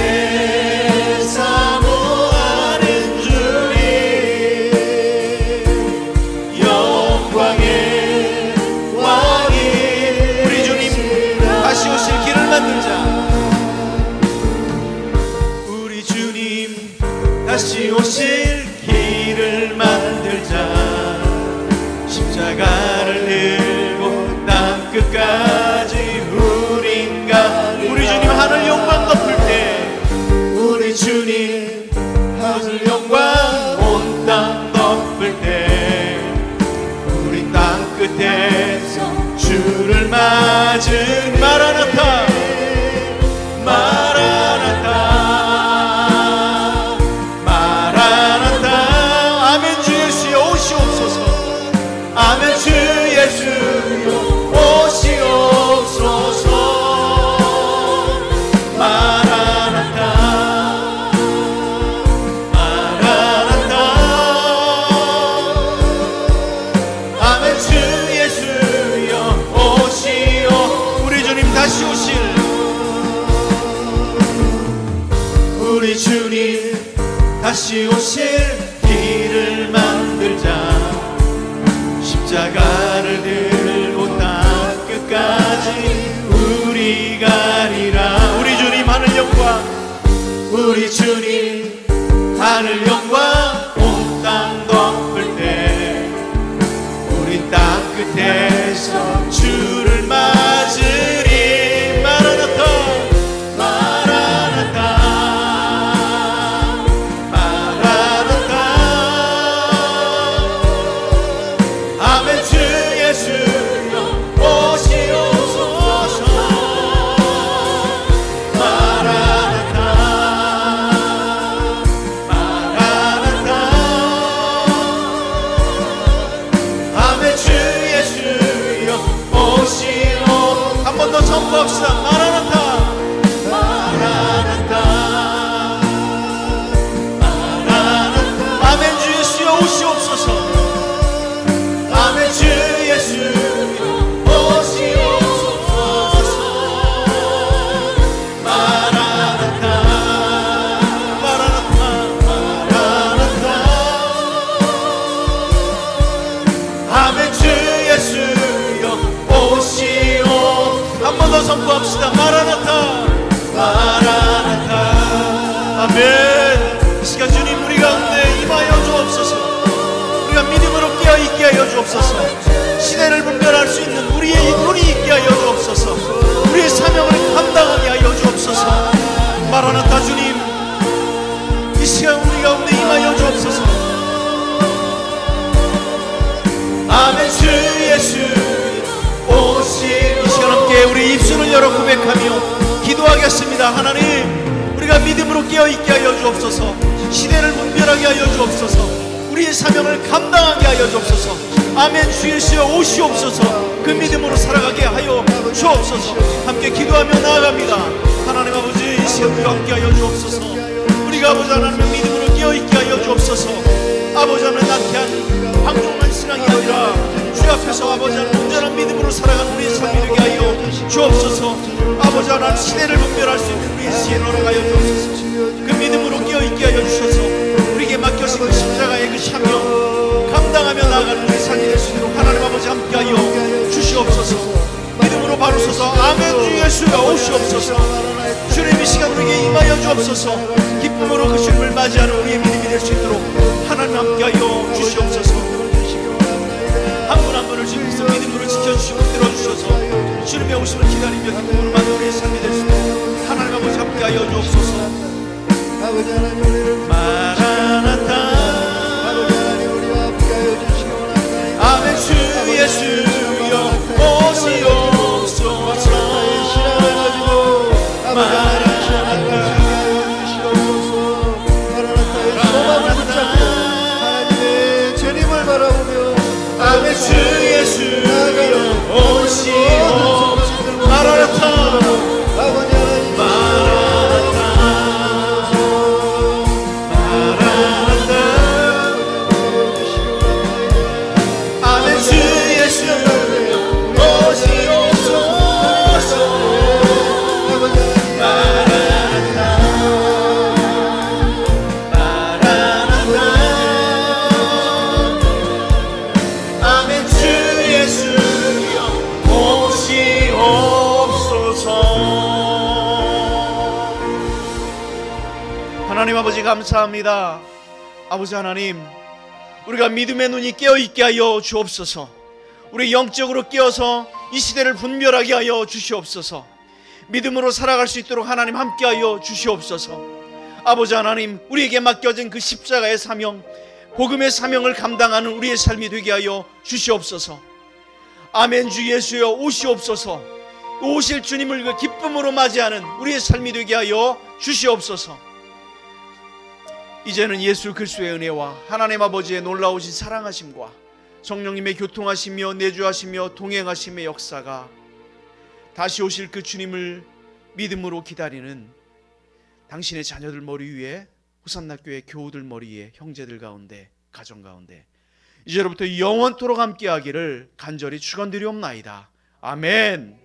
사모하는 주님 영광의 왕이. 우리 주님 다시 오실 길을 만들자. 우리 주님 다시 오실 길을 만들자. 십자가를 들고 땅 끝까지 우린 가리라. 우리 주님 하늘 영광 덮을 때, 우리 주님 하늘 영광 온 땅 덮을 때 우리 땅 끝에서 주를 맞은 마라나타 마라나타 마라나타. 아멘. 주 예수여 오시옵소서. 아멘. 주 예수여 오시옵소서. 마라나타 마라나타. 아멘. 주 예수여 오시오. 우리 주님 다시 오실. 우리 주님 다시 오실 길을 만들자. 십자가를 들고 땅 끝까지 우리 가리라. 우리 주님 하늘 영광. 우리 주님 하늘 영광 온 땅 덮을 때 우리 땅 끝에서 주를 맞으리. 마라나타 마라나타 마라나타. 아멘. 주 예수여 오시옵소서. 마라나타 마라나타. 아멘. 주 예수여 오시오. 한 번 더 선포합시다. 마라나타. 마라나타 마라나타. 아멘. 주 예수여 오시옵소서. 아멘. 주 예수여 오시옵소서. 마라나타 마라나타. 마라나타. 아멘. 주 예수여 오시오. 한 번 더 선포합시다. 마라나타. 마라나타. 아멘. 이 시간 주님 우리 가운데 임하여 주옵소서. 우리가 믿음으로 깨어있게 하여 주옵소서. 시대를 분별할 수 있는 우리의 눈이 있게 하여 주옵소서. 우리의 사명을 감당하게 하여 주옵소서. 마라나타 주님, 이 시간 우리 가운데 임하여 주옵소서. 아멘. 주 예수 오시. 이 시간 함께 우리 입술을 열어 고백하며 기도하겠습니다. 하나님, 우리가 믿음으로 깨어있게 하여 주옵소서. 시대를 분별하게 하여 주옵소서. 우리의 사명을 감당하게 하여 주옵소서. 아멘. 주 예수여 오시옵소서. 그 믿음으로 살아가게 하여 주옵소서. 함께 기도하며 나아갑니다. 하나님 아버지, 이 시간 우리와 함께 하여 주옵소서. 우리가 아버지 하나님의 믿음으로 깨어있게 하여 주옵소서. 아버지 하나님 나태한 방종한 신앙이 아니라 주 앞에서 아버지 하나님 온전한 믿음으로 살아가는 우리의 삶이 되게 하여 주옵소서. 아버지 하나님 시대를 분별할 수 있는 우리의 지혜를 허락하여 주옵소서. 그 믿음으로 깨어있게 하여 주셔서 우리에게 맡겨진 그 십자가의 그 사명 감당하며 나아가는 우리의 삶이 될 수 있도록 하나님 아버지 함께하여 주시옵소서. 믿음으로 바로 서서 아멘. 주 예수여 오시옵소서. 주님 이 시간 우리에게 임하여 주옵소서. 기쁨으로 그 주님을 맞이하는 우리의 믿음이 될 수 있도록 하나님 함께하여 주시옵소서. 한 분 한 분을 주님께서 믿음으로 지켜주시고 들어주셔서 주님의 오심을 기다리며 기쁨으로 만든 우리의 삶이 될 수 있도록 하나님 아버지 함께하여 주옵소서. 마라나타 아멘. 주 예수여 오시옵소서. 마라나타 하나님의 주님을 바라보며 아멘. 주 예수여 오시옵소서. 마라나타 아버지 하나님 아멘. 주 예수여 오시옵소서. 아멘. 주 예수여 오시옵소서. 하나님 아버지 감사합니다. 아버지 하나님, 우리가 믿음의 눈이 깨어있게 하여 주옵소서. 우리 영적으로 깨어서 이 시대를 분별하게 하여 주시옵소서. 믿음으로 살아갈 수 있도록 하나님 함께하여 주시옵소서. 아버지 하나님, 우리에게 맡겨진 그 십자가의 사명, 복음의 사명을 감당하는 우리의 삶이 되게 하여 주시옵소서. 아멘. 주 예수여 오시옵소서. 오실 주님을 그 기쁨으로 맞이하는 우리의 삶이 되게 하여 주시옵소서. 이제는 예수 그리스도의 은혜와 하나님 아버지의 놀라우신 사랑하심과 성령님의 교통하시며 내주하시며 동행하심의 역사가 다시 오실 그 주님을 믿음으로 기다리는 당신의 자녀들 머리 위에, 호산나 교회 교우들 머리 위에, 형제들 가운데, 가정 가운데 이제로부터 영원토록 함께하기를 간절히 축원드리옵나이다. 아멘.